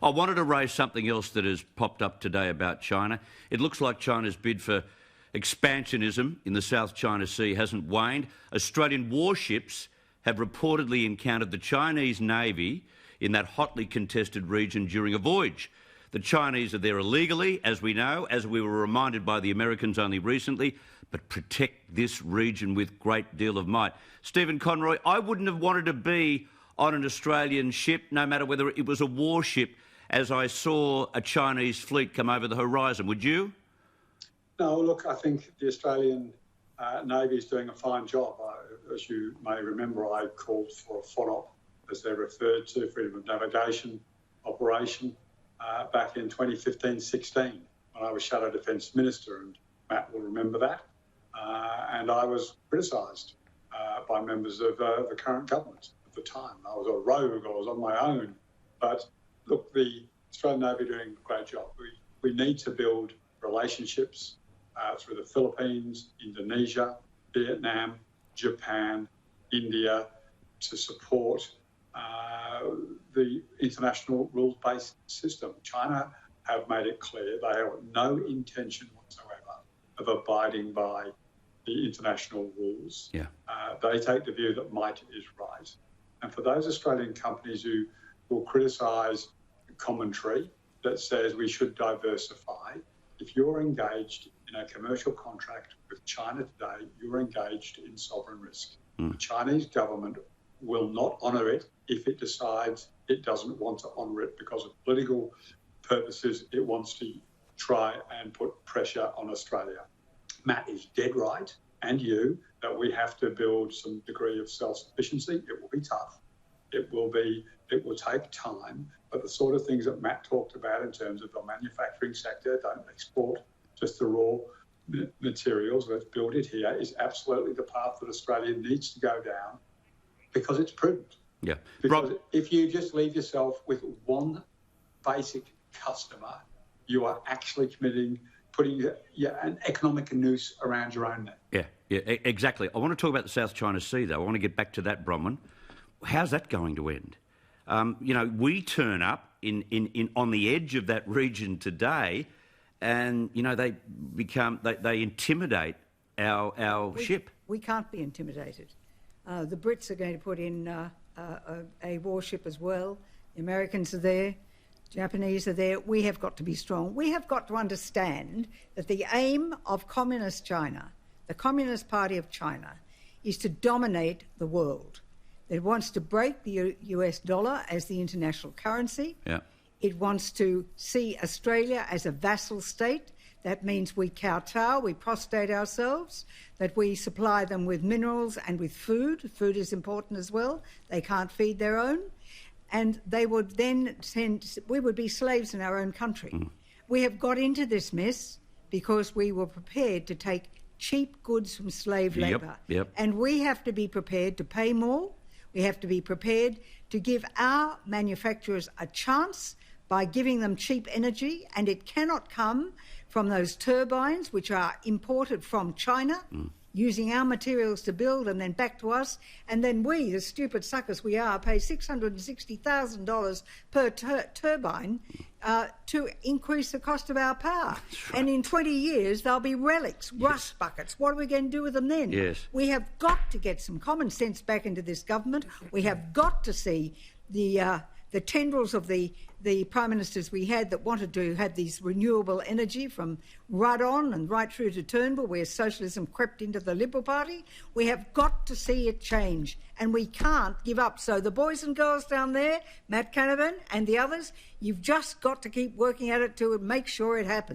I wanted to raise something else that has popped up today about China. It looks like China's bid for expansionism in the South China Sea hasn't waned. Australian warships have reportedly encountered the Chinese Navy in that hotly contested region during a voyage. The Chinese are there illegally, as we know, as we were reminded by the Americans only recently, but protect this region with great deal of might. Stephen Conroy, I wouldn't have wanted to be on an Australian ship, no matter whether it was a warship, as I saw a Chinese fleet come over the horizon. Would you? No, look, I think the Australian Navy is doing a fine job. As you may remember, I called for a FONOP, as they're referred to, Freedom of Navigation operation, back in 2015-16, when I was Shadow Defence Minister, and Matt will remember that. And I was criticised by members of the current government at the time. I was a rogue, I was on my own. But look, the Australian Navy are doing a great job. We need to build relationships through the Philippines, Indonesia, Vietnam, Japan, India, to support the international rules-based system. China have made it clear they have no intention whatsoever of abiding by the international rules. Yeah. They take the view that might is right. And for those Australian companies who will criticise commentary that says we should diversify, if you're engaged in a commercial contract with China today, you're engaged in sovereign risk. The Chinese government will not honour it if it decides it doesn't want to honour it because of political purposes. It wants to try and put pressure on Australia. Matt is dead right, and you, that we have to build some degree of self-sufficiency. It will be tough. It will take time, but the sort of things that Matt talked about in terms of the manufacturing sector, don't export just the raw materials, let's build it here, is absolutely the path that Australia needs to go down, because it's prudent. Yeah. Because if you just leave yourself with one basic customer, you are actually putting an economic noose around your own neck. Yeah, exactly. I want to talk about the South China Sea, though. I want to get back to that, Bronwyn. How's that going to end? We turn up on the edge of that region today, and they intimidate our ship. We can't be intimidated. The Brits are going to put in a warship as well. The Americans are there. Japanese are there. We have got to be strong. We have got to understand that the aim of Communist China, the Communist Party of China, is to dominate the world. It wants to break the US dollar as the international currency. Yeah. It wants to see Australia as a vassal state. That means we kowtow, we prostrate ourselves, that we supply them with minerals and with food. Food is important as well. They can't feed their own. And they would then we would be slaves in our own country. We have got into this mess because we were prepared to take cheap goods from slave labour. Yep. And we have to be prepared to pay more. We have to be prepared to give our manufacturers a chance by giving them cheap energy, and it cannot come from those turbines which are imported from China, using our materials to build and then back to us, and then we, the stupid suckers we are, pay $660,000 per turbine to increase the cost of our power. Right. And in 20 years, there'll be relics, rust buckets. What are we going to do with them then? Yes. We have got to get some common sense back into this government. We have got to see the tendrils of the prime ministers we had that wanted to have these renewable energy from Rudd on and right through to Turnbull, where socialism crept into the Liberal Party. We have got to see it change, and we can't give up. So the boys and girls down there, Matt Canavan and the others, you've just got to keep working at it to make sure it happens.